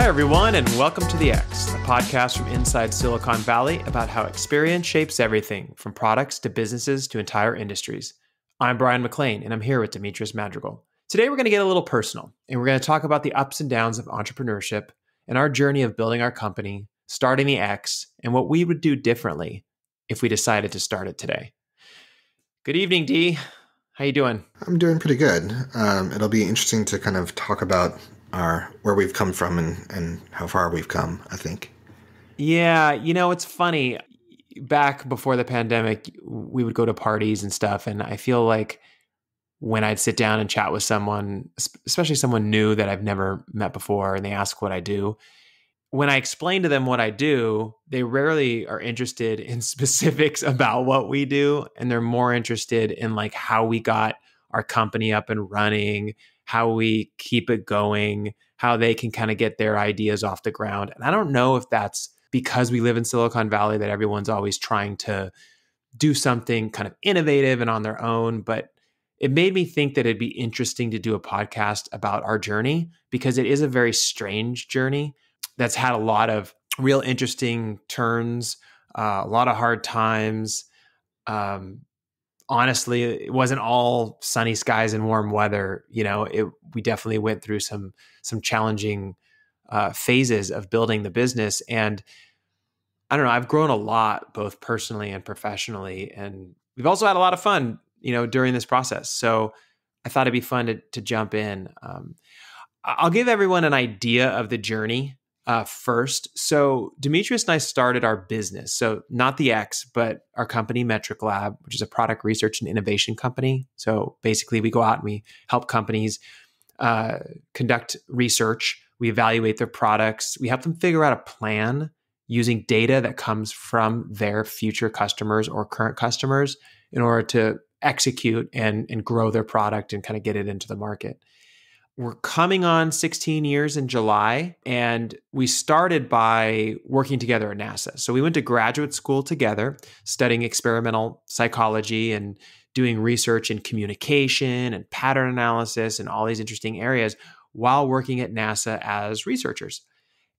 Hi, everyone, and welcome to The X, a podcast from inside Silicon Valley about how experience shapes everything from products to businesses to entire industries. I'm Brian McLean, and I'm here with Demetrius Madrigal. Today, we're going to get a little personal, and we're going to talk about the ups and downs of entrepreneurship and our journey of building our company, starting The X, and what we would do differently if we decided to start it today. Good evening, Dee. How you doing? I'm doing pretty good. It'll be interesting to kind of talk about where we've come from and how far we've come, I think. Yeah, it's funny. Back before the pandemic, we would go to parties and stuff, and I feel like when I'd sit down and chat with someone, especially someone new that I've never met before, and they ask what I do, when I explain to them what I do, they rarely are interested in specifics about what we do, and they're more interested in like how we got our company up and running, how we keep it going, how they can kind of get their ideas off the ground. And I don't know if that's because we live in Silicon Valley that everyone's always trying to do something kind of innovative and on their own, but it made me think that it'd be interesting to do a podcast about our journey because it is a very strange journey that's had a lot of real interesting turns, a lot of hard times. Honestly, it wasn't all sunny skies and warm weather. We definitely went through some challenging phases of building the business. And I don't know, I've grown a lot, both personally and professionally. And we've also had a lot of fun, during this process. So I thought it'd be fun to jump in. I'll give everyone an idea of the journey first. So Demetrius and I started our business. So not the X, but our company, Metric Lab, which is a product research and innovation company. So basically we go out and we help companies conduct research. We evaluate their products. We help them figure out a plan using data that comes from their future customers or current customers in order to execute and grow their product and kind of get it into the market. We're coming on 16 years in July, and we started by working together at NASA. So we went to graduate school together, studying experimental psychology and doing research in communication and pattern analysis and all these interesting areas while working at NASA as researchers.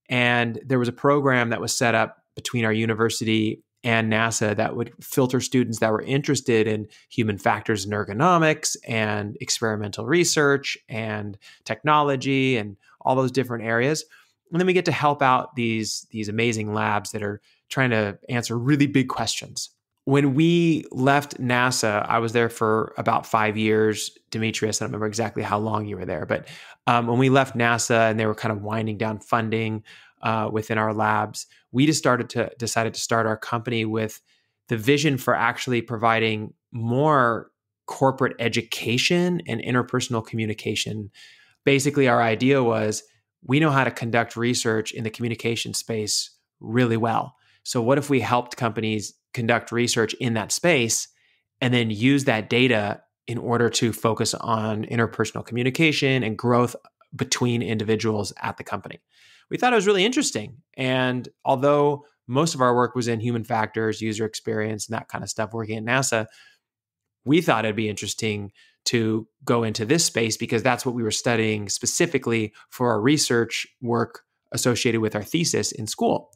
And there was a program that was set up between our university and NASA that would filter students that were interested in human factors and ergonomics and experimental research and technology and all those different areas. And then we get to help out these amazing labs that are trying to answer really big questions. When we left NASA, I was there for about 5 years. Demetrius, I don't remember exactly how long you were there, but when we left NASA and they were kind of winding down funding within our labs, we decided to start our company with the vision for actually providing more corporate education and interpersonal communication. Basically, our idea was we know how to conduct research in the communication space really well. So what if we helped companies conduct research in that space and then use that data in order to focus on interpersonal communication and growth between individuals at the company? We thought it was really interesting. And although most of our work was in human factors, user experience, and that kind of stuff working at NASA, we thought it'd be interesting to go into this space because that's what we were studying specifically for our research work associated with our thesis in school.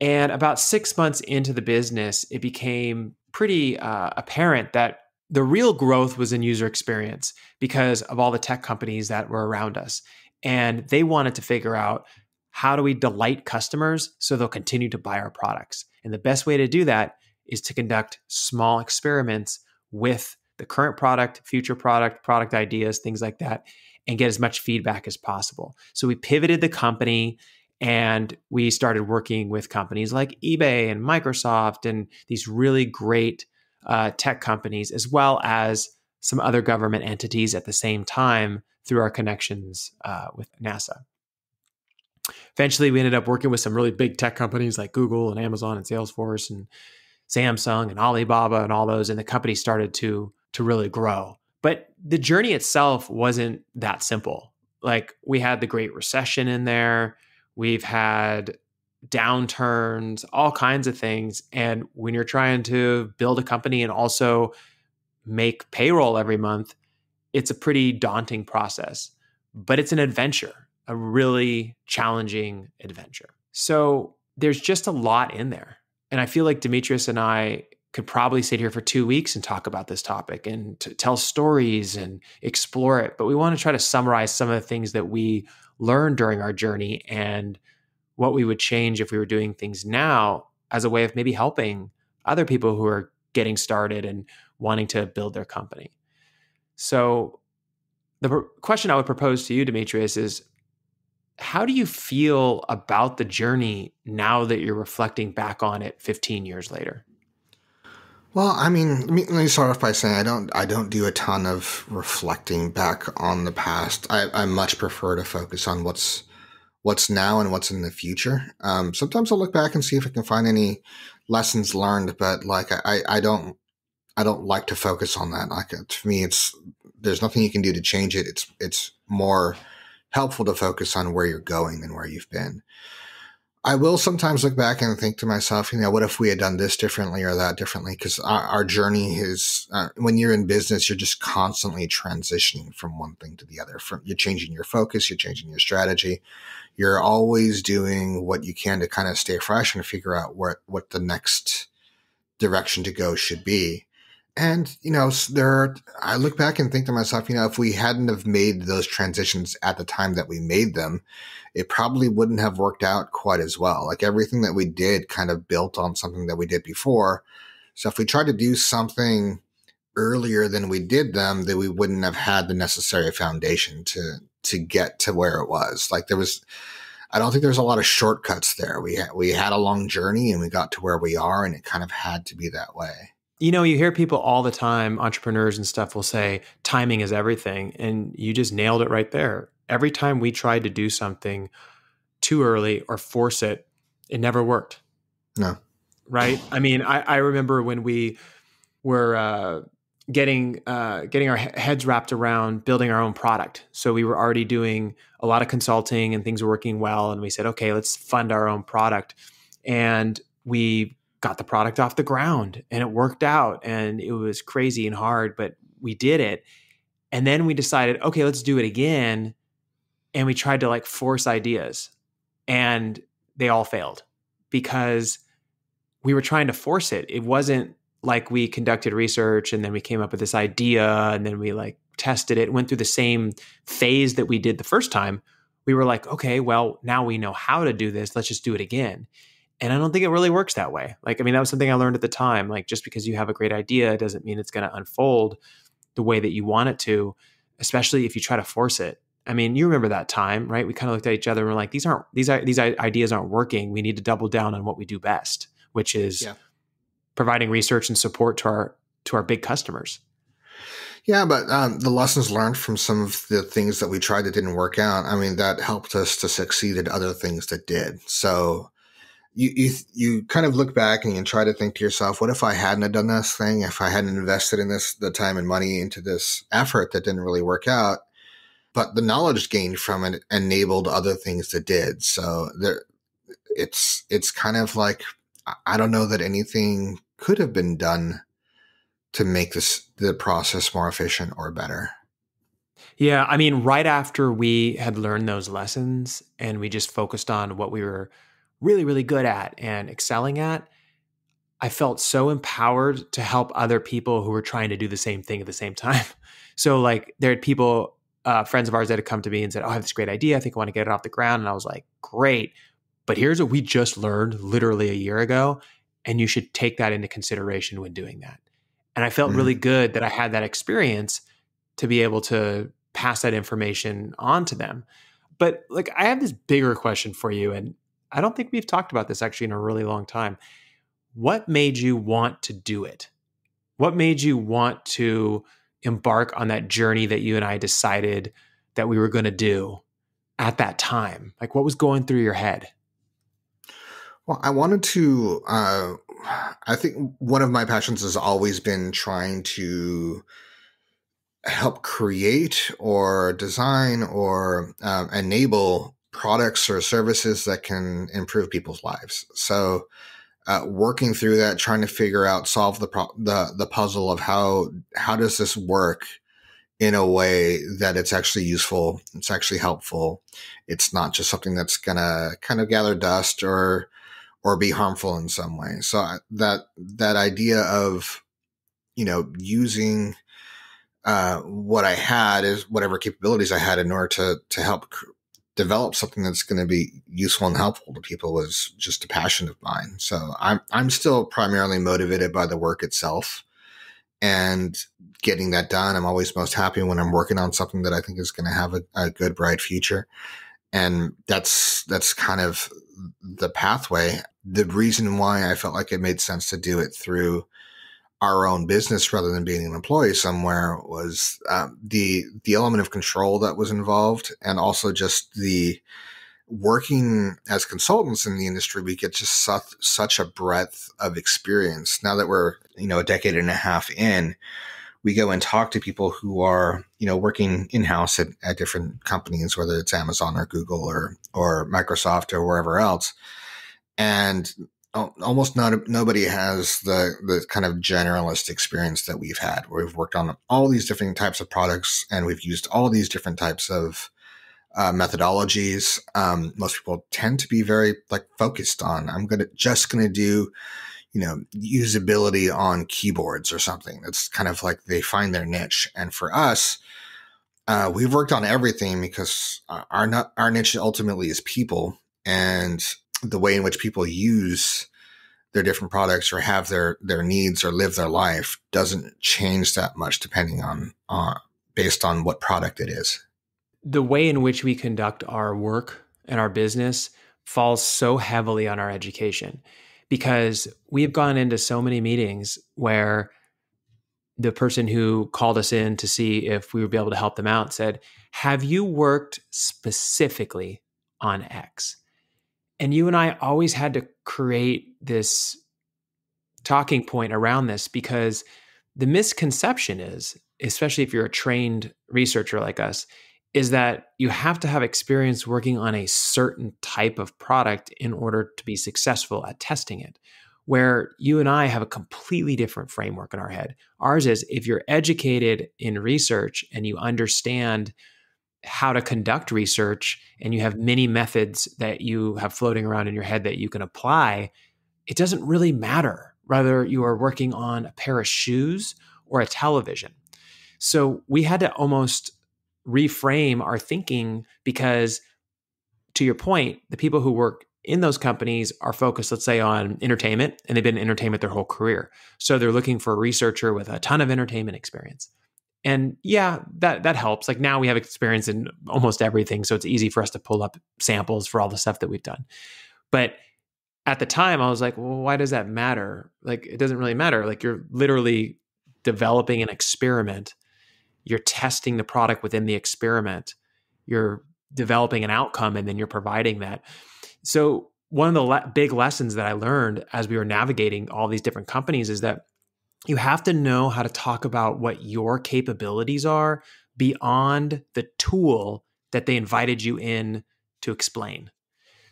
And about 6 months into the business, it became pretty apparent that the real growth was in user experience because of all the tech companies that were around us. And they wanted to figure out, how do we delight customers so they'll continue to buy our products? And the best way to do that is to conduct small experiments with the current product, future product ideas, things like that, and get as much feedback as possible. So we pivoted the company and we started working with companies like eBay and Microsoft and these really great tech companies, as well as some other government entities at the same time through our connections with NASA. Eventually, we ended up working with some really big tech companies like Google and Amazon and Salesforce and Samsung and Alibaba and all those, and the company started to really grow. But the journey itself wasn't that simple. Like, we had the Great Recession in there. We've had downturns, all kinds of things. And when you're trying to build a company and also make payroll every month, it's a pretty daunting process, but it's an adventure. a really challenging adventure. So there's just a lot in there. And I feel like Demetrius and I could probably sit here for 2 weeks and talk about this topic and tell stories and explore it. But we want to try to summarize some of the things that we learned during our journey and what we would change if we were doing things now as a way of maybe helping other people who are getting started and wanting to build their company. So the question I would propose to you, Demetrius, is how do you feel about the journey now that you're reflecting back on it 15 years later? Well, I mean, let me start off by saying I don't do a ton of reflecting back on the past. I much prefer to focus on what's now and what's in the future. Sometimes I'll look back and see if I can find any lessons learned, but like I don't like to focus on that. Like to me, there's nothing you can do to change it. It's more helpful to focus on where you're going than where you've been. I will sometimes look back and think to myself, what if we had done this differently or that differently? Because our journey is, when you're in business, you're just constantly transitioning from one thing to the other. You're changing your focus, you're changing your strategy. You're always doing what you can to kind of stay fresh and figure out what the next direction to go should be. And, I look back and think to myself, if we hadn't have made those transitions at the time that we made them, it probably wouldn't have worked out quite as well. Like everything that we did kind of built on something that we did before. So if we tried to do something earlier than we did them, then we wouldn't have had the necessary foundation to get to where it was. Like I don't think there's a lot of shortcuts there. We had a long journey and we got to where we are, and it kind of had to be that way. You hear people all the time, entrepreneurs and stuff will say timing is everything. And you just nailed it right there. Every time we tried to do something too early or force it, it never worked. No. Right? I mean, I remember when we were getting our heads wrapped around building our own product. So we were already doing a lot of consulting and things were working well. And we said, okay, let's fund our own product. And we got the product off the ground and it worked out, and it was crazy and hard, but we did it. And then we decided, okay, let's do it again. And we tried to force ideas, and they all failed because we were trying to force it. It wasn't like we conducted research and then we came up with this idea and then we tested it, went through the same phase that we did the first time. We were like, okay, well, now we know how to do this. Let's just do it again. And I don't think it really works that way. That was something I learned at the time. Just because you have a great idea doesn't mean it's going to unfold the way that you want it to, especially if you try to force it. I mean, you remember that time, right? We kind of looked at each other and we're like, these ideas aren't working. We need to double down on what we do best, which is providing research and support to our big customers. Yeah, but the lessons learned from some of the things that we tried that didn't work out, I mean, that helped us to succeed at other things that did. So you kind of look back and you try to think to yourself, what if I hadn't have done this thing? If I hadn't invested in the time and money into this effort that didn't really work out, but the knowledge gained from it enabled other things that did. So it's kind of like, I don't know that anything could have been done to make the process more efficient or better. Yeah. I mean, right after we had learned those lessons and we just focused on what we were really, really good at and excelling at, I felt so empowered to help other people who were trying to do the same thing at the same time. So there had people, friends of ours that had come to me and said, oh, I have this great idea. I think I want to get it off the ground. And I was like, great, but here's what we just learned literally a year ago. And you should take that into consideration when doing that. And I felt really good that I had that experience to be able to pass that information on to them. But I have this bigger question for you, and I don't think we've talked about this actually in a really long time. What made you want to do it? What made you want to embark on that journey that you and I decided that we were going to do at that time? What was going through your head? Well, I wanted to, I think one of my passions has always been trying to help create or design or enable products or services that can improve people's lives. So working through that, trying to figure out, solve the puzzle of how does this work in a way that it's actually useful, it's actually helpful. It's not just something that's going to kind of gather dust or be harmful in some way. So that idea of, using what I had is whatever capabilities I had in order to help develop something that's going to be useful and helpful to people was just a passion of mine. So I'm still primarily motivated by the work itself and getting that done. I'm always most happy when I'm working on something that I think is going to have a good, bright future. And that's kind of the pathway. The reason why I felt like it made sense to do it through our own business rather than being an employee somewhere was the element of control that was involved, and also just the working as consultants in the industry. We get just such a breadth of experience. Now that we're a decade and a half in, we go and talk to people who are working in-house at different companies, whether it's Amazon or Google or Microsoft or wherever else, and almost nobody has the kind of generalist experience that we've had, where we've worked on all these different types of products and we've used all these different types of methodologies. Most people tend to be very focused on, I'm just going to do, usability on keyboards or something. That's kind of like they find their niche. And for us, we've worked on everything because our niche ultimately is people, and the way in which people use their different products or have their needs or live their life doesn't change that much depending on based on what product it is. The way in which we conduct our work and our business falls so heavily on our education, because we've gone into so many meetings where the person who called us in to see if we would be able to help them out said, "Have you worked specifically on X?" And you and I always had to create this talking point around this, because the misconception is, especially if you're a trained researcher like us, is that you have to have experience working on a certain type of product in order to be successful at testing it, where you and I have a completely different framework in our head. Ours is, if you're educated in research and you understand how to conduct research and you have many methods that you have floating around in your head that you can apply, it doesn't really matter whether you are working on a pair of shoes or a television. So we had to almost reframe our thinking, because, to your point, the people who work in those companies are focused, let's say, on entertainment, and they've been in entertainment their whole career. So they're looking for a researcher with a ton of entertainment experience. And yeah, that helps. Like, now we have experience in almost everything, so it's easy for us to pull up samples for all the stuff that we've done. But at the time, I was like, well, why does that matter? Like, it doesn't really matter. Like, you're literally developing an experiment. You're testing the product within the experiment. You're developing an outcome, and then you're providing that. So one of the big lessons that I learned as we were navigating all these different companies is that you have to know how to talk about what your capabilities are beyond the tool that they invited you in to explain.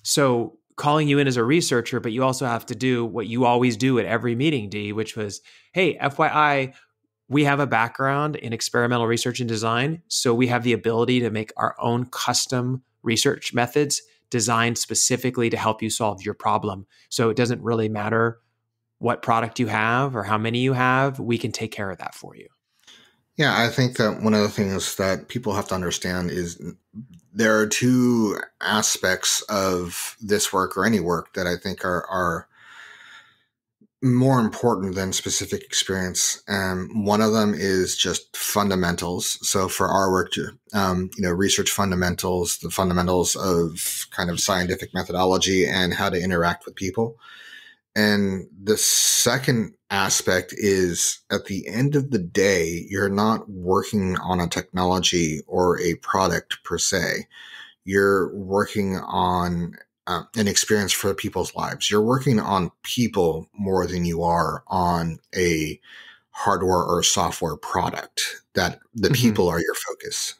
So calling you in as a researcher, but you also have to do what you always do at every meeting, D, which was, hey, FYI, we have a background in experimental research and design, so we have the ability to make our own custom research methods designed specifically to help you solve your problem. So it doesn't really matter what product you have or how many you have, we can take care of that for you. Yeah, I think that one of the things that people have to understand is there are two aspects of this work, or any work, that I think are more important than specific experience. One of them is just fundamentals. So for our work, research fundamentals, the fundamentals of kind of scientific methodology and how to interact with people. And the second aspect is, at the end of the day, you're not working on a technology or a product per se. You're working on an experience for people's lives. You're working on people more than you are on a hardware or software product, that the people are your focus.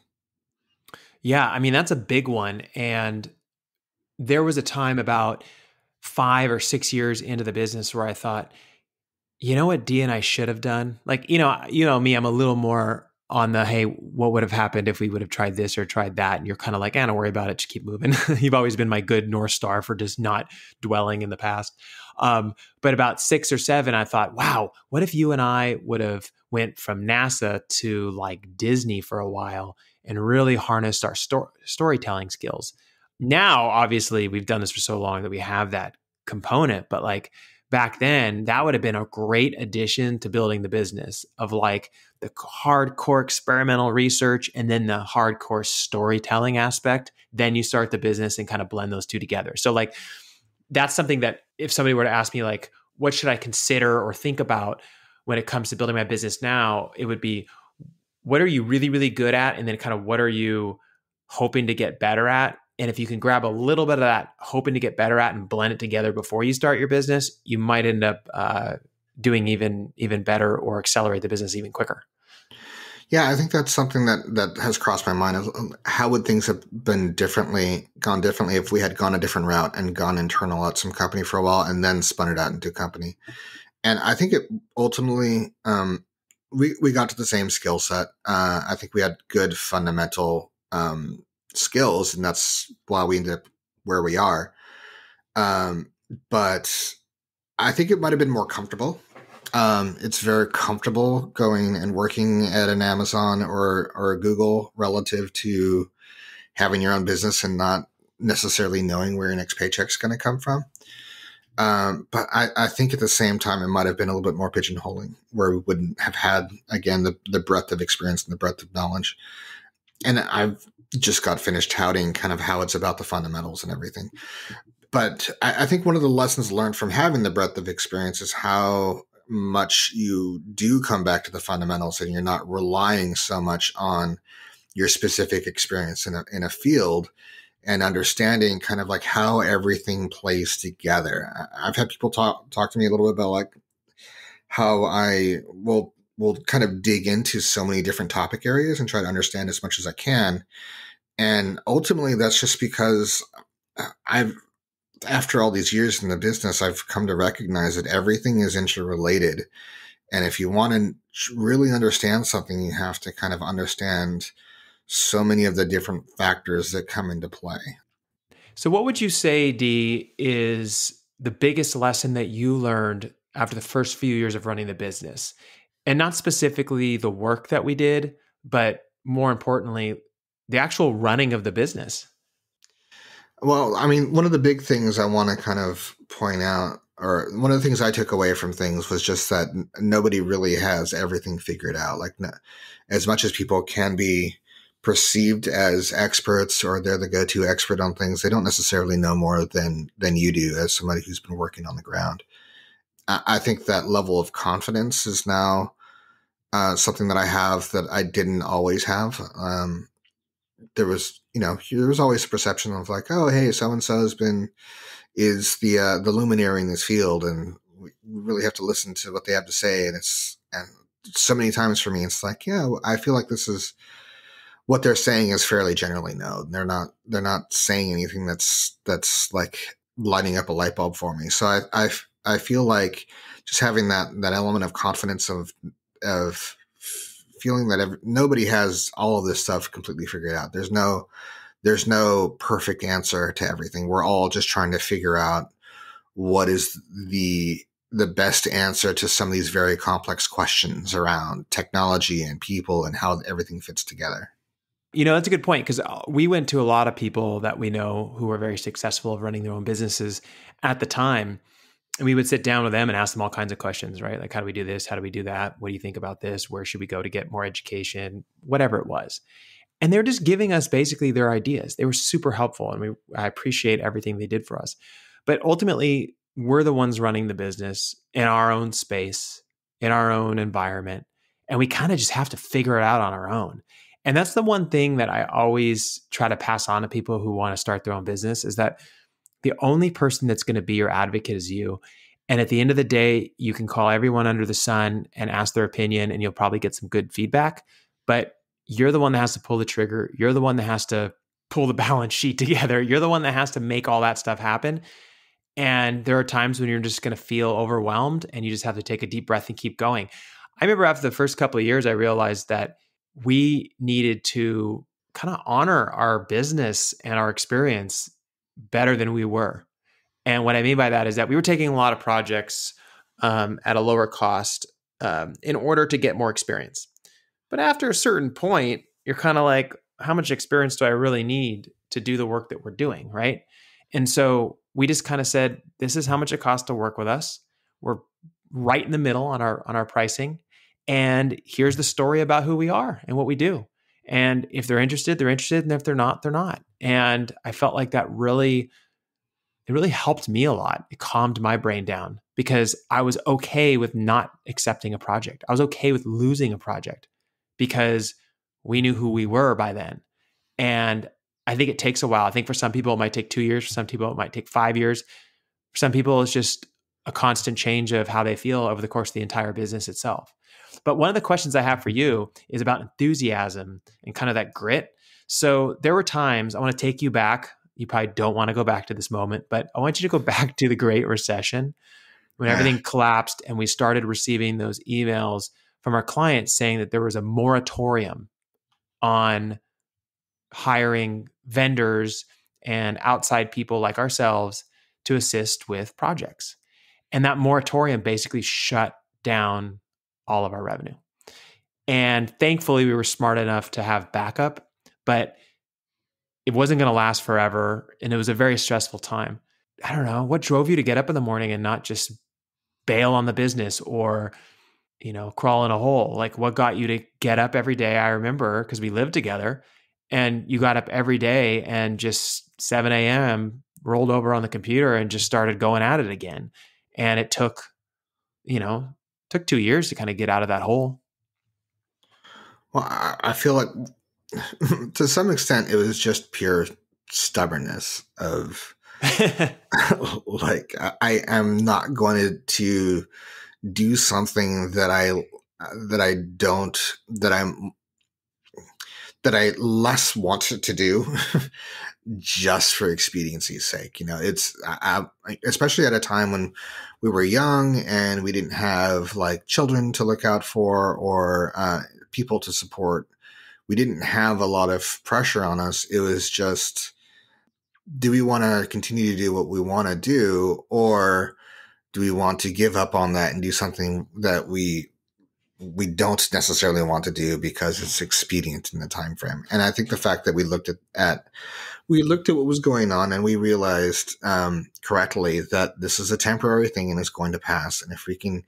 Yeah, I mean, that's a big one. And there was a time about 5 or 6 years into the business where I thought, you know what D and I should have done? Like, you know me, I'm a little more on the, hey, what would have happened if we would have tried this or tried that? And you're kind of like, don't worry about it. Just keep moving. You've always been my good North Star for just not dwelling in the past. But about 6 or 7, I thought, wow, what if you and I would have went from NASA to like Disney for a while and really harnessed our storytelling skills? Now, obviously, we've done this for so long that we have that component, but like back then, that would have been a great addition to building the business of like the hardcore experimental research and then the hardcore storytelling aspect. Then you start the business and kind of blend those two together. So like that's something that if somebody were to ask me like, what should I consider or think about when it comes to building my business now, it would be, what are you really, really good at? And then kind of what are you hoping to get better at? And if you can grab a little bit of that hoping to get better at and blend it together before you start your business, you might end up doing even better or accelerate the business even quicker. Yeah, I think that's something that has crossed my mind. How would things have gone differently if we had gone a different route and gone internal at some company for a while and then spun it out into a company? And I think it ultimately, we got to the same skill set. I think we had good fundamental skills, and that's why we ended up where we are. But I think it might have been more comfortable. It's very comfortable going and working at an Amazon or a Google relative to having your own business and not necessarily knowing where your next paycheck's going to come from. But I think at the same time, it might have been a little bit more pigeonholing where we wouldn't have had, again, the breadth of experience and the breadth of knowledge. And I've just got finished touting kind of how it's about the fundamentals and everything. But I think one of the lessons learned from having the breadth of experience is how much you do come back to the fundamentals and you're not relying so much on your specific experience in a field and understanding kind of like how everything plays together. I've had people talk to me a little bit about like how I will kind of dig into so many different topic areas and try to understand as much as I can. And ultimately that's just because after all these years in the business, I've come to recognize that everything is interrelated. And if you want to really understand something, you have to kind of understand so many of the different factors that come into play. So what would you say, Dee, is the biggest lesson that you learned after the first few years of running the business? And not specifically the work that we did, but more importantly, the actual running of the business. Well, I mean, one of the big things I want to kind of point out, or one of the things I took away from things was just that nobody really has everything figured out. Like as much as people can be perceived as experts or they're the go-to expert on things, they don't necessarily know more than you do as somebody who's been working on the ground. I think that level of confidence is now something that I have that I didn't always have. There was always a perception of like, oh, hey, so-and-so is the luminary in this field, and we really have to listen to what they have to say. And so many times for me, it's like, yeah, I feel like this is what they're saying is fairly generally known. They're not saying anything that's like lighting up a light bulb for me. So I feel like just having that element of confidence of feeling that nobody has all of this stuff completely figured out. There's no perfect answer to everything. We're all just trying to figure out what is the best answer to some of these very complex questions around technology and people and how everything fits together. That's a good point, because we went to a lot of people that we know who were very successful of running their own businesses at the time. And we would sit down with them and ask them all kinds of questions, right? Like, how do we do this? How do we do that? What do you think about this? Where should we go to get more education? Whatever it was. And they're just giving us basically their ideas. They were super helpful, and I appreciate everything they did for us. But ultimately, we're the ones running the business in our own space, in our own environment, and we kind of just have to figure it out on our own. And that's the one thing that I always try to pass on to people who want to start their own business, is that the only person that's going to be your advocate is you. And at the end of the day, you can call everyone under the sun and ask their opinion, and you'll probably get some good feedback. But you're the one that has to pull the trigger. You're the one that has to pull the balance sheet together. You're the one that has to make all that stuff happen. And there are times when you're just going to feel overwhelmed, and you just have to take a deep breath and keep going. I remember after the first couple of years, I realized that we needed to kind of honor our business and our experience better than we were. And what I mean by that is that we were taking a lot of projects at a lower cost in order to get more experience. But after a certain point, you're kind of like, how much experience do I really need to do the work that we're doing, right? And so we just kind of said, this is how much it costs to work with us. We're right in the middle on our pricing. And here's the story about who we are and what we do. And if they're interested, they're interested. And if they're not, they're not. And I felt like it really helped me a lot. It calmed my brain down because I was okay with not accepting a project. I was okay with losing a project because we knew who we were by then. And I think it takes a while. I think for some people, it might take 2 years. For some people, it might take 5 years. For some people, it's just a constant change of how they feel over the course of the entire business itself. But one of the questions I have for you is about enthusiasm and kind of that grit. So there were times, I want to take you back. You probably don't want to go back to this moment, but I want you to go back to the Great Recession when everything collapsed and we started receiving those emails from our clients saying that there was a moratorium on hiring vendors and outside people like ourselves to assist with projects. And that moratorium basically shut down all of our revenue. And thankfully, we were smart enough to have backup, but it wasn't going to last forever. And it was a very stressful time. I don't know, what drove you to get up in the morning and not just bail on the business or, crawl in a hole? Like, what got you to get up every day? I remember because we lived together and you got up every day and just 7 a.m. rolled over on the computer and just started going at it again. And it took 2 years to kind of get out of that hole. Well, I feel like to some extent it was just pure stubbornness of like, I am not going to do something that I less want to do just for expediency's sake. It's especially at a time when we were young and we didn't have like children to look out for or people to support. We didn't have a lot of pressure on us. It was just, do we want to continue to do what we want to do, or do we want to give up on that and do something that we don't necessarily want to do because it's expedient in the time frame? And I think the fact that we looked at what was going on and we realized correctly that this is a temporary thing and it's going to pass. And if we can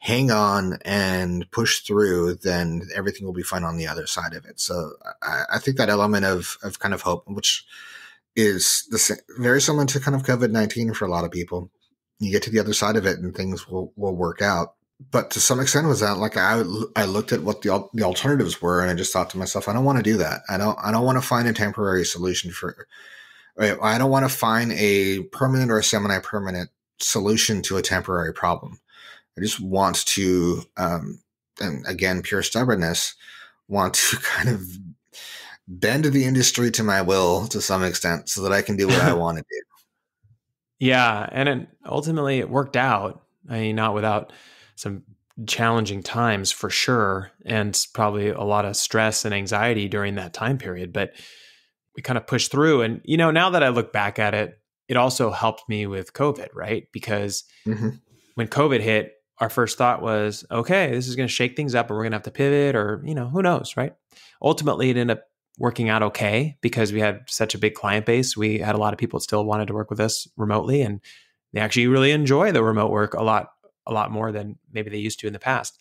hang on and push through, then everything will be fine on the other side of it. So I think that element of kind of hope, which is very similar to kind of COVID-19 for a lot of people, you get to the other side of it and things will work out. But to some extent was that like I looked at what the alternatives were and I just thought to myself, I don't want to do that. I don't want to find a temporary solution I don't want to find a permanent or a semi-permanent solution to a temporary problem. I just want to, and again, pure stubbornness, want to kind of bend the industry to my will to some extent so that I can do what I want to do. Yeah. And ultimately it worked out. I mean, not without some challenging times for sure. And probably a lot of stress and anxiety during that time period, but we kind of pushed through. And, now that I look back at it, it also helped me with COVID, right? Because when COVID hit, our first thought was, okay, this is going to shake things up and we're going to have to pivot or, who knows, right? Ultimately, it ended up working out okay because we had such a big client base. We had a lot of people that still wanted to work with us remotely, and they actually really enjoy the remote work a lot more than maybe they used to in the past.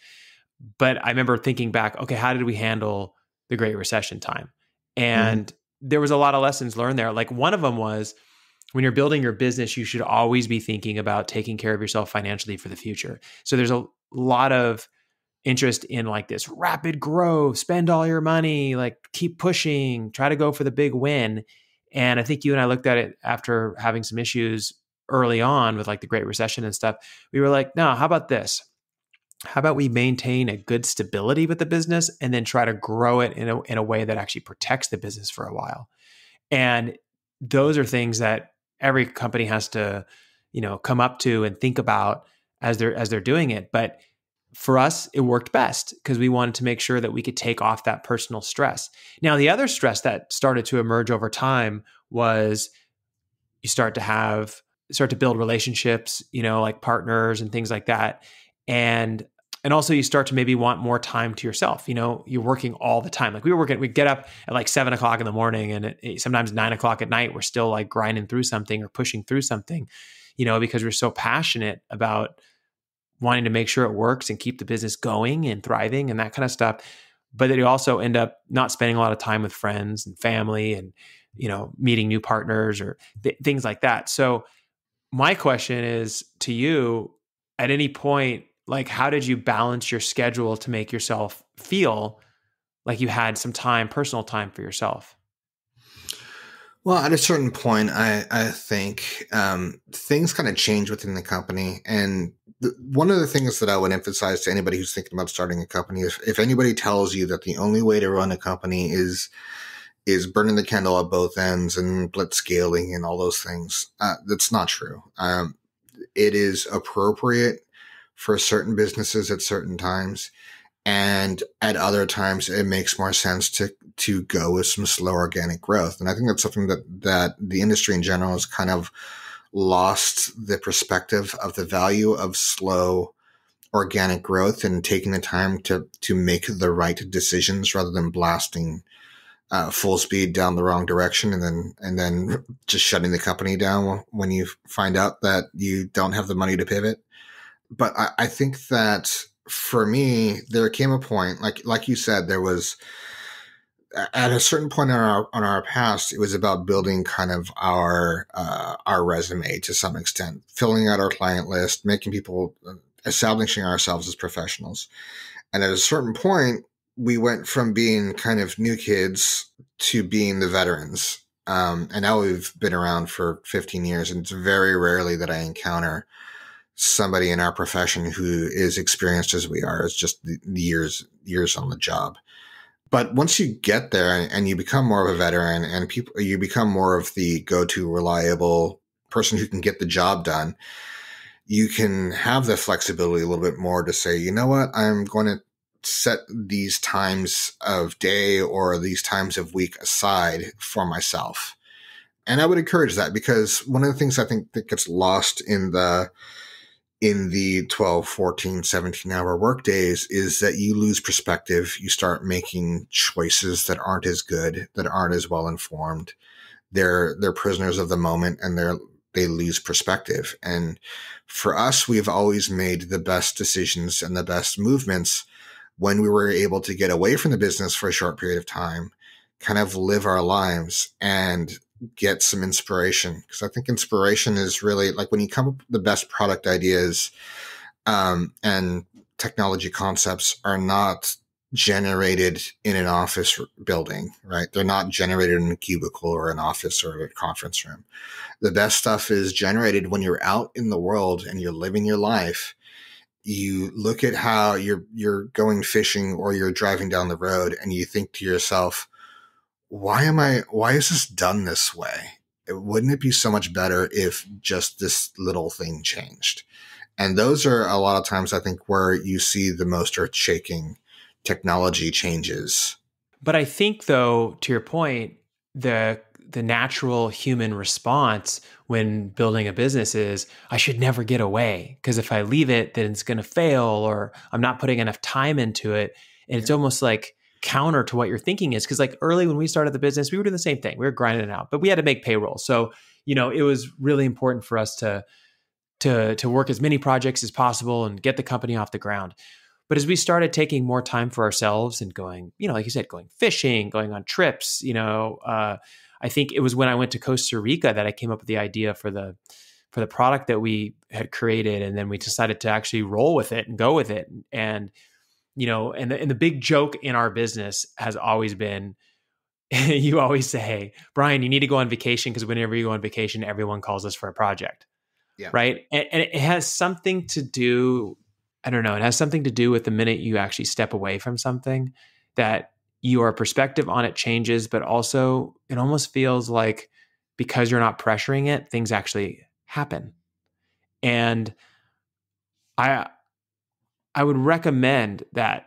But I remember thinking back, okay, how did we handle the Great Recession time? And there was a lot of lessons learned there. Like one of them was, when you're building your business, you should always be thinking about taking care of yourself financially for the future. So there's a lot of interest in like this rapid growth, spend all your money, like keep pushing, try to go for the big win. And I think you and I looked at it after having some issues early on with like the Great Recession and stuff. We were like, no, how about this? How about we maintain a good stability with the business and then try to grow it in a way that actually protects the business for a while? And those are things that every company has to, come up to and think about as they're doing it. But for us, it worked best because we wanted to make sure that we could take off that personal stress. Now, the other stress that started to emerge over time was you start to build relationships, like partners and things like that. And also you start to maybe want more time to yourself. You're working all the time. Like we'd get up at like 7 o'clock in the morning, and sometimes 9 o'clock at night, we're still like grinding through something or pushing through something, because we're so passionate about wanting to make sure it works and keep the business going and thriving and that kind of stuff. But then you also end up not spending a lot of time with friends and family and, meeting new partners or things like that. So my question is to you, at any point, like, how did you balance your schedule to make yourself feel like you had some time, personal time for yourself? Well, at a certain point, I think things kind of change within the company. And one of the things that I would emphasize to anybody who's thinking about starting a company is if anybody tells you that the only way to run a company is burning the candle at both ends and blitz scaling and all those things, that's not true. It is appropriate for certain businesses at certain times. And at other times, it makes more sense to go with some slow organic growth. And I think that's something that the industry in general has kind of lost the perspective of the value of slow organic growth and taking the time to make the right decisions rather than blasting full speed down the wrong direction and then just shutting the company down when you find out that you don't have the money to pivot. But I think that for me, there came a point, like you said, there was at a certain point on our past, it was about building kind of our resume to some extent, filling out our client list, making people, establishing ourselves as professionals. And at a certain point, we went from being kind of new kids to being the veterans. And now we've been around for 15 years, and it's very rarely that I encounter somebody in our profession who is experienced as we are. It's just the years on the job. But once you get there and you become more of a veteran and you become more of the go-to reliable person who can get the job done, you can have the flexibility a little bit more to say, you know what, I'm going to set these times of day or these times of week aside for myself. And I would encourage that, because one of the things I think that gets lost in the 12, 14, 17-hour work days is that you lose perspective. You start making choices that aren't as good, that aren't as well informed. They're prisoners of the moment, and they lose perspective. And for us, we've always made the best decisions and the best movements when we were able to get away from the business for a short period of time, kind of live our lives and get some inspiration. Because I think inspiration is really like when you come up with the best product ideas, and technology concepts are not generated in an office building, right? They're not generated in a cubicle or an office or a conference room. The best stuff is generated when you're out in the world and you're living your life. You look at how you're going fishing or you're driving down the road and you think to yourself, why is this done this way? Wouldn't it be so much better if just this little thing changed? And those are a lot of times, I think, where you see the most earth-shaking technology changes. But I think, though, to your point, the natural human response when building a business is, I should never get away, because if I leave it, then it's going to fail, or I'm not putting enough time into it. And it's almost like counter to what your thinking is. Because like early when we started the business, we were doing the same thing. We were grinding it out, but we had to make payroll. So, it was really important for us to work as many projects as possible and get the company off the ground. But as we started taking more time for ourselves and going, like you said, going fishing, going on trips, I think it was when I went to Costa Rica that I came up with the idea for the product that we had created. And then we decided to actually roll with it and go with it. And, and the big joke in our business has always been, you always say, Bryan, you need to go on vacation, because whenever you go on vacation, everyone calls us for a project. Yeah. Right. And it has something to do, I don't know, it has something to do with the minute you actually step away from something, that your perspective on it changes, but also it almost feels like because you're not pressuring it, things actually happen. And I I would recommend that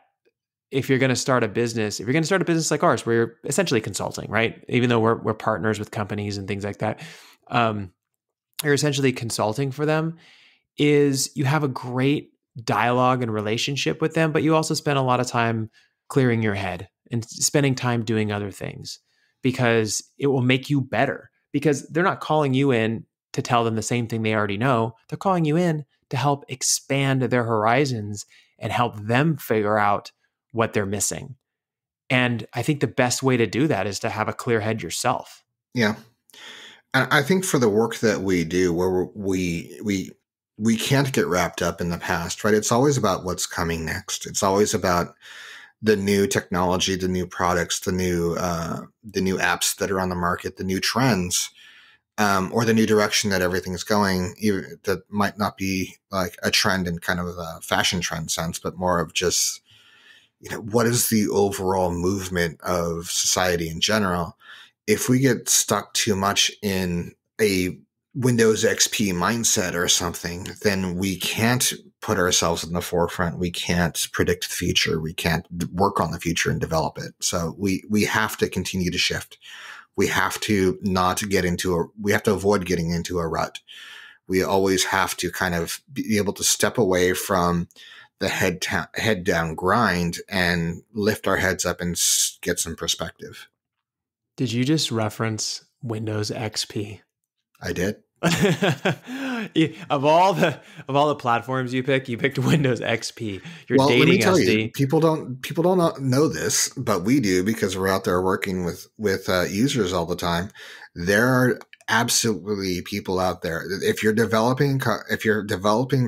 if you're going to start a business, if you're going to start a business like ours, where you're essentially consulting, right? Even though we're partners with companies and things like that, you're essentially consulting for them, is you have a great dialogue and relationship with them, but you also spend a lot of time clearing your head and spending time doing other things, because it will make you better, because they're not calling you in to tell them the same thing they already know. They're calling you in to help expand their horizons and help them figure out what they're missing. And I think the best way to do that is to have a clear head yourself. Yeah. And I think for the work that we do, where we can't get wrapped up in the past, right? It's always about what's coming next. It's always about the new technology, the new products, the new apps that are on the market, the new trends, or the new direction that everything's going. That might not be like a trend in kind of a fashion trend sense, but more of just, what is the overall movement of society in general? If we get stuck too much in a Windows XP mindset or something, then we can't put ourselves in the forefront. We can't predict the future. We can't work on the future and develop it. So we have to continue to shift. We have to we have to avoid getting into a rut. We always have to kind of be able to step away from the head down grind and lift our heads up and get some perspective. Did you just reference Windows XP? I did. Of all the platforms you picked Windows XP. You're dating let me tell SD. you, people don't know this, but we do, because we're out there working with users all the time. There are absolutely people out there. If you're developing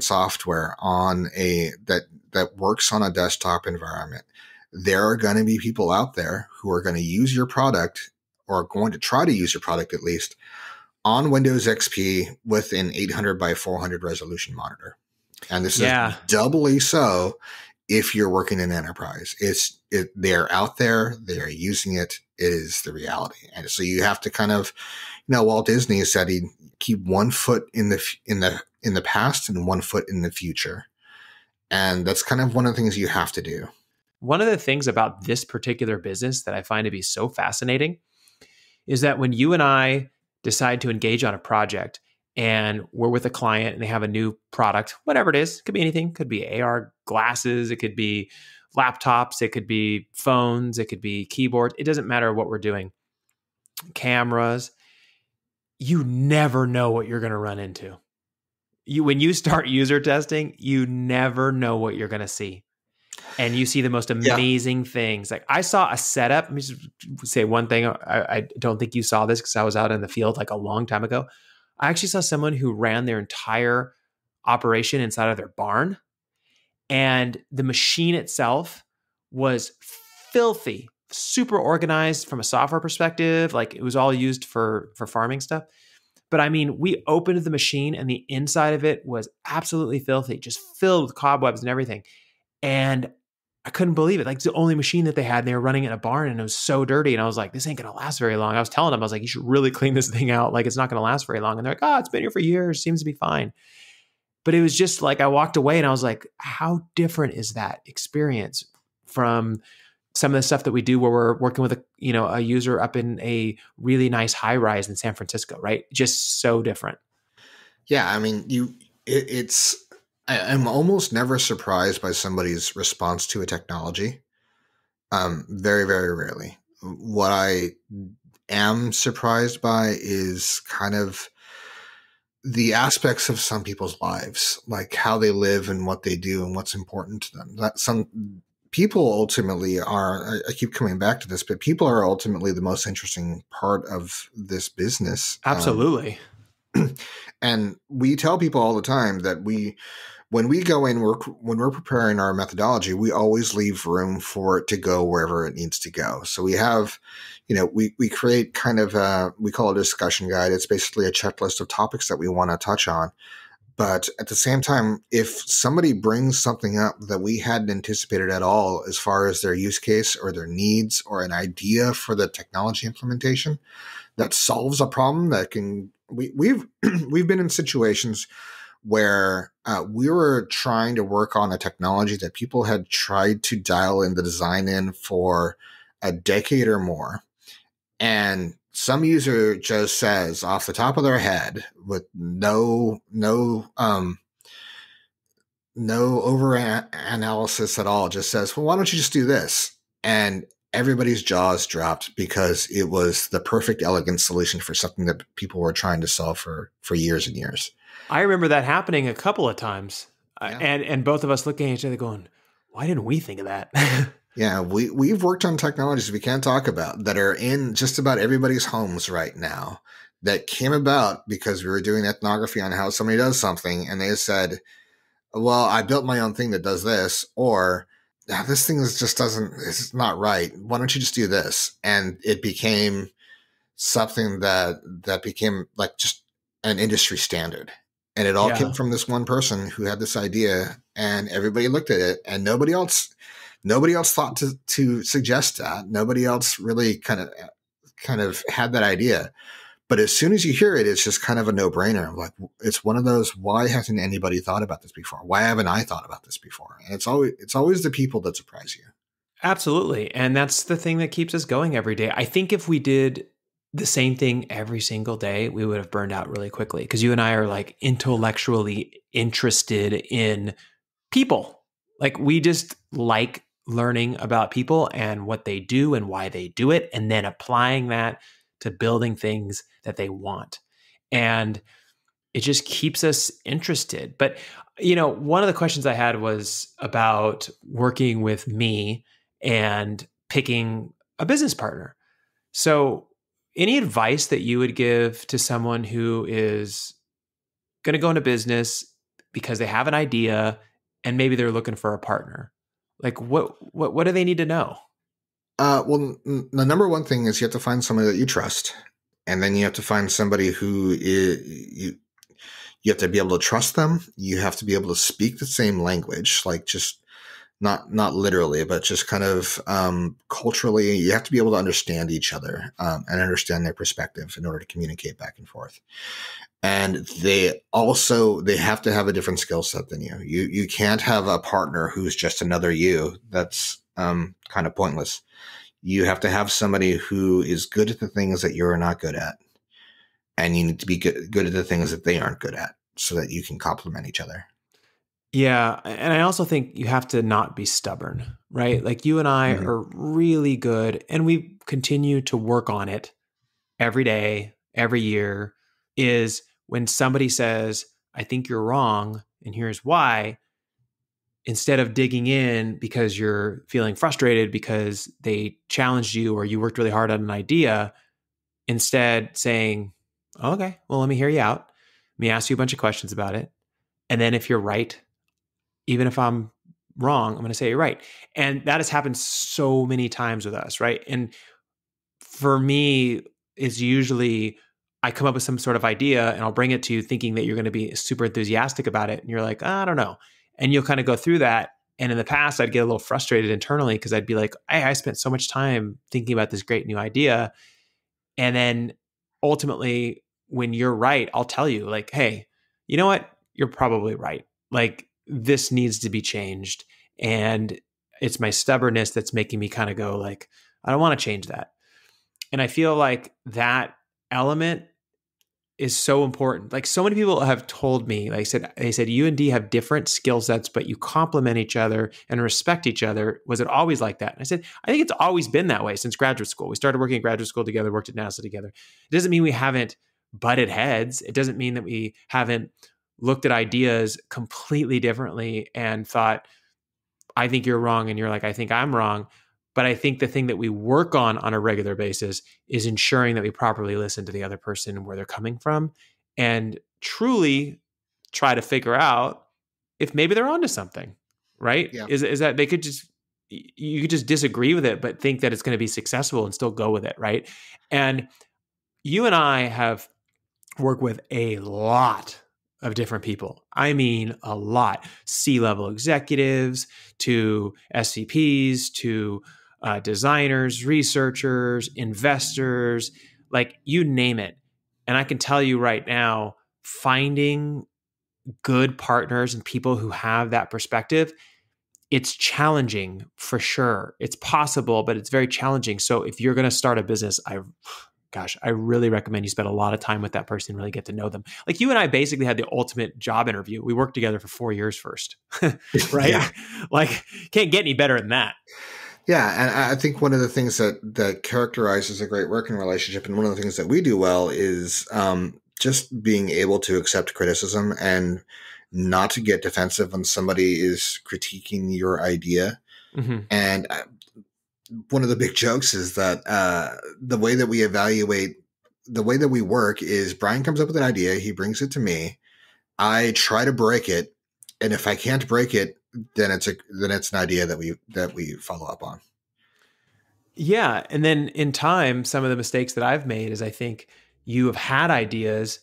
software on that works on a desktop environment, there are going to be people out there who are going to use your product, or going to try to use your product at least, on Windows XP with an 800 by 400 resolution monitor. And this is doubly so if you're working in enterprise. They're out there, they're using it. It is the reality. And so you have to kind of, Walt Disney said he'd keep 1 foot in the past and 1 foot in the future. And that's kind of one of the things you have to do. One of the things about this particular business that I find to be so fascinating is that when you and I decide to engage on a project and we're with a client and they have a new product, whatever it is, it could be anything, it could be AR glasses, it could be laptops, it could be phones, it could be keyboards, it doesn't matter what we're doing, cameras, you never know what you're going to run into. When you start user testing, you never know what you're going to see. And you see the most amazing things. Like, I saw a setup. Let me just say one thing. I don't think you saw this because I was out in the field like a long time ago. I actually saw someone who ran their entire operation inside of their barn. And the machine itself was filthy, super organized from a software perspective. Like, it was all used for farming stuff. But I mean, we opened the machine and the inside of it was absolutely filthy, just filled with cobwebs and everything. And I couldn't believe it. Like, it's the only machine that they had. And they were running in a barn and it was so dirty. And I was like, this ain't going to last very long. I was telling them, I was like, you should really clean this thing out. Like, it's not going to last very long. And they're like, oh, it's been here for years. Seems to be fine. But it was just like, I walked away and I was like, how different is that experience from some of the stuff that we do where we're working with a user up in a really nice high rise in San Francisco, right? Just so different. Yeah. I mean, I'm almost never surprised by somebody's response to a technology. Very, very rarely. What I am surprised by is kind of the aspects of some people's lives, like how they live and what they do and what's important to them. That some people ultimately are, I keep coming back to this, but people are ultimately the most interesting part of this business. Absolutely. And we tell people all the time that when we go in, when we're preparing our methodology, we always leave room for it to go wherever it needs to go. So we have, we create kind of we call it a discussion guide. It's basically a checklist of topics that we want to touch on. But at the same time, if somebody brings something up that we hadn't anticipated at all, as far as their use case or their needs or an idea for the technology implementation that solves a problem that we've been in situations where we were trying to work on a technology that people had tried to dial in the design in for a decade or more. And some user just says off the top of their head with no over analysis at all, just says, well, why don't you just do this? And everybody's jaws dropped because it was the perfect, elegant solution for something that people were trying to solve for years and years. I remember that happening a couple of times, Yeah. and both of us looking at each other going, why didn't we think of that? Yeah, we've worked on technologies we can't talk about that are in just about everybody's homes right now that came about because we were doing ethnography on how somebody does something, and they said, well, I built my own thing that does this, or this thing it's not right. Why don't you just do this? And it became something that became like just an industry standard. And it all Yeah. came from this one person who had this idea, and everybody looked at it, and nobody else thought to suggest that. Nobody else really kind of had that idea. But as soon as you hear it, it's just kind of a no-brainer. Like, it's one of those, why hasn't anybody thought about this before? Why haven't I thought about this before? And it's always the people that surprise you. Absolutely. And that's the thing that keeps us going every day. I think if we did the same thing every single day, we would have burned out really quickly, because you and I are like intellectually interested in people. Like, we just like learning about people and what they do and why they do it, and then applying that to building things that they want. And it just keeps us interested. But, one of the questions I had was about working with me and picking a business partner. So, any advice that you would give to someone who is going to go into business because they have an idea and maybe they're looking for a partner? Like, what do they need to know? Well, the number one thing is you have to find somebody that you trust, and then you have to find somebody who you have to be able to trust them. You have to be able to speak the same language, like just not literally, but just kind of culturally. You have to be able to understand each other and understand their perspective in order to communicate back and forth. And they have to have a different skill set than you. You can't have a partner who's just another you. That's kind of pointless. You have to have somebody who is good at the things that you're not good at. And you need to be good at the things that they aren't good at, so that you can complement each other. Yeah. And I also think you have to not be stubborn, right? Like, you and I Mm-hmm. are really good, and we continue to work on it every day, every year, is when somebody says, I think you're wrong, and here's why, instead of digging in because you're feeling frustrated because they challenged you or you worked really hard on an idea, instead saying, okay, well, let me hear you out. Let me ask you a bunch of questions about it. And then if you're right, even if I'm wrong, I'm going to say you're right. And that has happened so many times with us, right? And for me, it's usually I come up with some sort of idea and I'll bring it to you thinking that you're going to be super enthusiastic about it. And you're like, I don't know. And you'll kind of go through that. And in the past, I'd get a little frustrated internally because I'd be like, hey, I spent so much time thinking about this great new idea. And then ultimately, when you're right, I'll tell you, like, hey, you know what? You're probably right. Like, this needs to be changed. And it's my stubbornness that's making me kind of go, like, I don't want to change that. And I feel like that element is so important. Like, so many people have told me, like they said, you and D have different skill sets, but you complement each other and respect each other. Was it always like that? And I said, I think it's always been that way since graduate school. We started working at graduate school together, worked at NASA together. It doesn't mean we haven't butted heads. It doesn't mean that we haven't looked at ideas completely differently and thought, I think you're wrong. And you're like, I think I'm wrong. But I think the thing that we work on a regular basis is ensuring that we properly listen to the other person and where they're coming from, and truly try to figure out if maybe they're onto something, right? Yeah. Is that you could just disagree with it, but think that it's going to be successful and still go with it, right? And you and I have worked with a lot of different people. I mean, a lot. C-level executives to SVPs to designers, researchers, investors, like, you name it. And I can tell you right now, finding good partners and people who have that perspective, it's challenging for sure. It's possible, but it's very challenging. So if you're going to start a business, I really recommend you spend a lot of time with that person and really get to know them. Like you and I basically had the ultimate job interview. We worked together for 4 years first, right? Yeah. Like can't get any better than that. Yeah, and I think one of the things that characterizes a great working relationship, and one of the things that we do well, is just being able to accept criticism and not to get defensive when somebody is critiquing your idea. Mm-hmm. And one of the big jokes is that the way that we evaluate, the way that we work is Bryan comes up with an idea, he brings it to me, I try to break it, and if I can't break it, then it's an idea that we follow up on. Yeah. And then in time, some of the mistakes that I've made is I think you have had ideas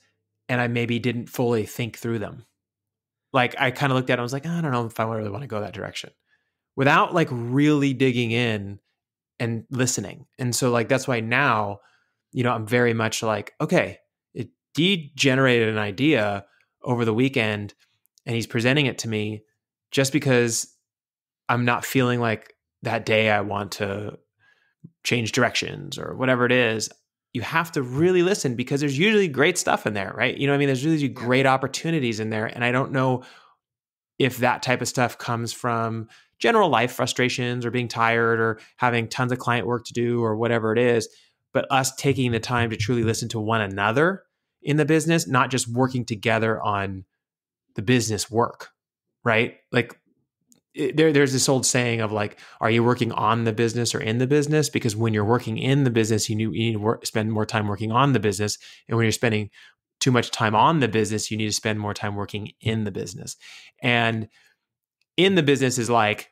and I maybe didn't fully think through them. Like I kind of looked at it, I was like, I don't know if I really want to go that direction without like really digging in and listening. And so like, that's why now, I'm very much like, okay, he generated an idea over the weekend and he's presenting it to me just because I'm not feeling like that day I want to change directions or whatever it is. You have to really listen because there's usually great stuff in there, right? There's usually great opportunities in there. And I don't know if that type of stuff comes from general life frustrations or being tired or having tons of client work to do or whatever it is, but us taking the time to truly listen to one another in the business, not just working together on the business work, right? Like there's this old saying of like, are you working on the business or in the business? Because when you're working in the business, you need to spend more time working on the business. And when you're spending too much time on the business, you need to spend more time working in the business. And in the business is like,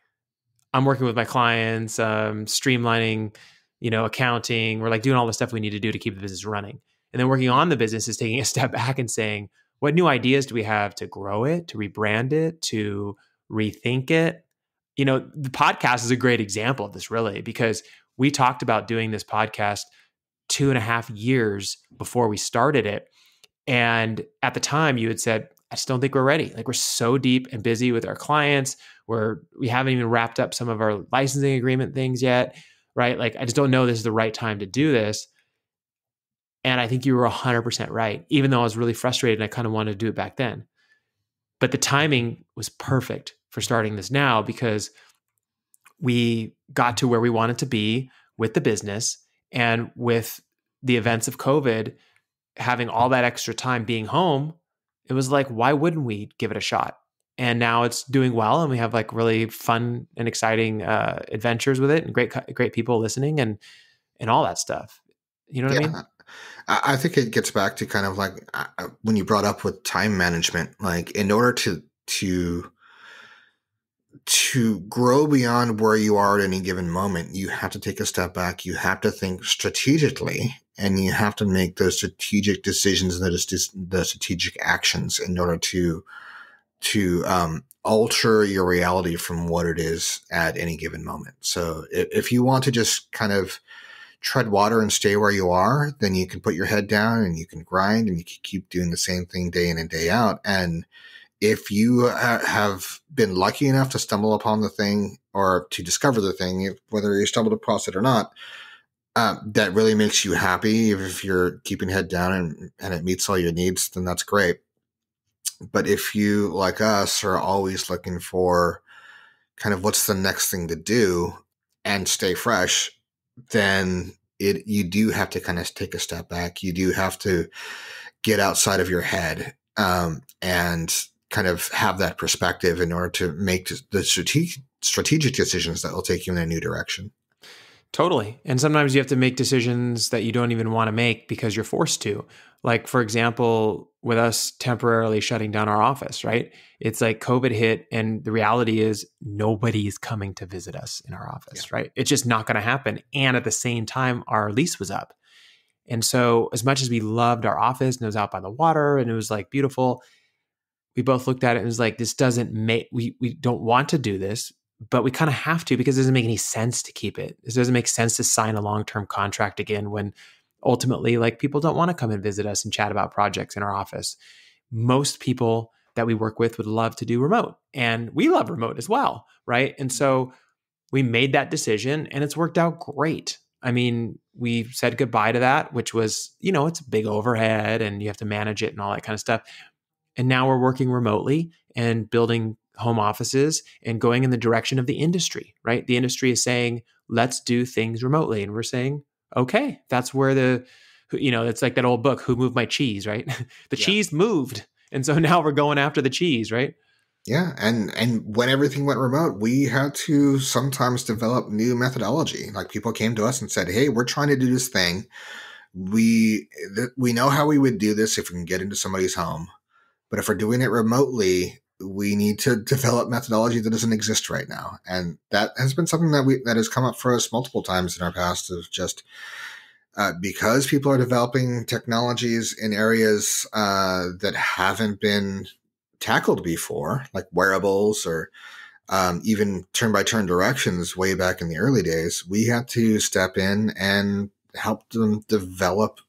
I'm working with my clients, streamlining, accounting. We're like doing all the stuff we need to do to keep the business running. And then working on the business is taking a step back and saying, what new ideas do we have to grow it, to rebrand it, to rethink it? The podcast is a great example of this really, because we talked about doing this podcast 2.5 years before we started it. And at the time you had said, I just don't think we're ready. Like we're so deep and busy with our clients where we haven't even wrapped up some of our licensing agreement things yet, right? Like I just don't know this is the right time to do this. And I think you were 100% right, even though I was really frustrated and I kind of wanted to do it back then. But the timing was perfect for starting this now because we got to where we wanted to be with the business, and with the events of COVID, having all that extra time being home, it was like, why wouldn't we give it a shot? And now it's doing well, and we have like really fun and exciting adventures with it, and great people listening, and all that stuff. You know what I mean? I think it gets back to kind of like when you brought up with time management, like in order to grow beyond where you are at any given moment, you have to take a step back. You have to think strategically, and you have to make those strategic decisions and the strategic actions in order to alter your reality from what it is at any given moment. So if you want to just kind of tread water and stay where you are, then you can put your head down and you can grind and you can keep doing the same thing day in and day out. And if you have been lucky enough to stumble upon the thing or to discover the thing, whether you stumbled across it or not, that really makes you happy. If you're keeping head down and it meets all your needs, then that's great. But if you, like us, are always looking for kind of what's the next thing to do and stay fresh, then you do have to kind of take a step back. You do have to get outside of your head and kind of have that perspective in order to make the strategic decisions that will take you in a new direction. Totally. And sometimes you have to make decisions that you don't even want to make because you're forced to. Like, for example, with us temporarily shutting down our office, right? It's like COVID hit, and the reality is nobody's coming to visit us in our office, right? It's just not going to happen. And at the same time, our lease was up. And so as much as we loved our office and it was out by the water and it was like beautiful, we both looked at it and was like, this doesn't make, we don't want to do this, but we kind of have to because it doesn't make any sense to keep it. It doesn't make sense to sign a long-term contract again when ultimately like people don't want to come and visit us and chat about projects in our office. Most people that we work with would love to do remote. And we love remote as well, right? And so we made that decision and it's worked out great. I mean, we said goodbye to that, which was, it's a big overhead and you have to manage it and all that kind of stuff. And now we're working remotely and building home offices and going in the direction of the industry, right? The industry is saying, let's do things remotely. And we're saying, okay, that's where it's like that old book, Who Moved My Cheese, right? The cheese moved. And so now we're going after the cheese, right? Yeah. And when everything went remote, we had to sometimes develop new methodology. Like people came to us and said, hey, we're trying to do this thing. We know how we would do this if we can get into somebody's home. But if we're doing it remotely, we need to develop methodology that doesn't exist right now. And that has been something that has come up for us multiple times in our past of just because people are developing technologies in areas that haven't been tackled before, like wearables or even turn-by-turn directions way back in the early days, we had to step in and help them develop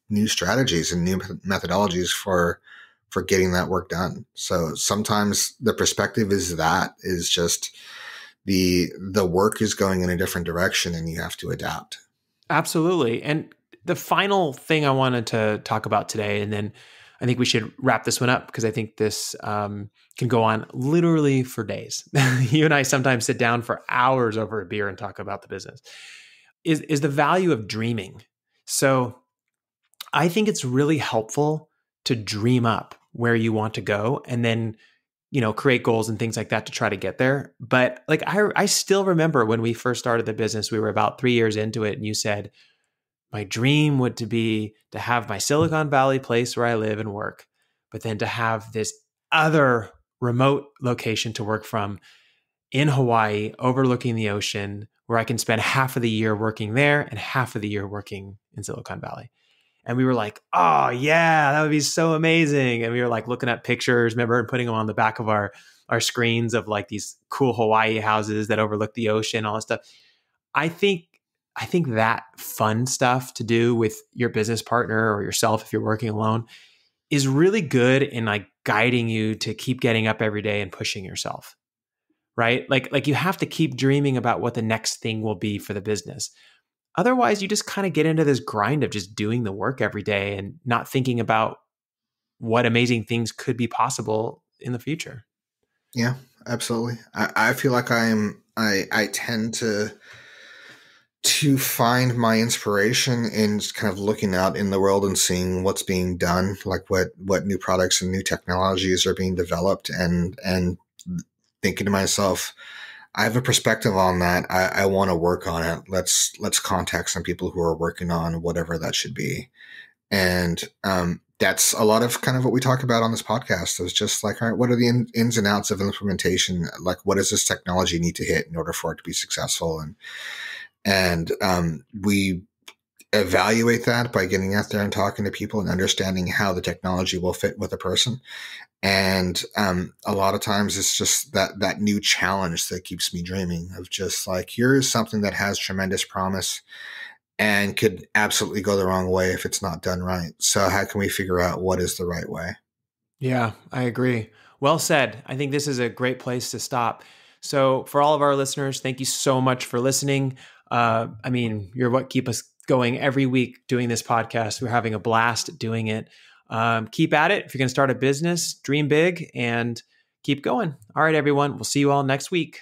new strategies and new methodologies for getting that work done. So sometimes the perspective is just the work is going in a different direction and you have to adapt. Absolutely. And the final thing I wanted to talk about today, and then I think we should wrap this one up because I think this can go on literally for days. You and I sometimes sit down for hours over a beer and talk about the business, is the value of dreaming. So I think it's really helpful to dream up where you want to go and then, create goals and things like that to try to get there. But like, I still remember when we first started the business, we were about 3 years into it and you said, my dream would be to have my Silicon Valley place where I live and work, but then to have this other remote location to work from in Hawaii, overlooking the ocean, where I can spend half of the year working there and half of the year working in Silicon Valley. And we were like, oh yeah, that would be so amazing. And we were like looking at pictures, remember, and putting them on the back of our screens of like these cool Hawaii houses that overlook the ocean, all that stuff. I think that fun stuff to do with your business partner or yourself if you're working alone is really good in like guiding you to keep getting up every day and pushing yourself, right? Like you have to keep dreaming about what the next thing will be for the business. Otherwise, you just kind of get into this grind of just doing the work every day and not thinking about what amazing things could be possible in the future. Yeah, absolutely. I feel like I tend to find my inspiration in kind of looking out in the world and seeing what's being done, like what new products and new technologies are being developed and thinking to myself, I have a perspective on that. I want to work on it. Let's contact some people who are working on whatever that should be. And that's a lot of kind of what we talk about on this podcast. It's just like, all right, what are the ins and outs of implementation? Like, what does this technology need to hit in order for it to be successful? And we evaluate that by getting out there and talking to people and understanding how the technology will fit with a person. And a lot of times it's just that new challenge that keeps me dreaming of just like, here's something that has tremendous promise and could absolutely go the wrong way if it's not done right. So how can we figure out what is the right way? Yeah, I agree. Well said. I think this is a great place to stop. So for all of our listeners, thank you so much for listening. You're what keep us going every week doing this podcast. We're having a blast doing it. Keep at it. If you're going to start a business, dream big and keep going. All right, everyone. We'll see you all next week.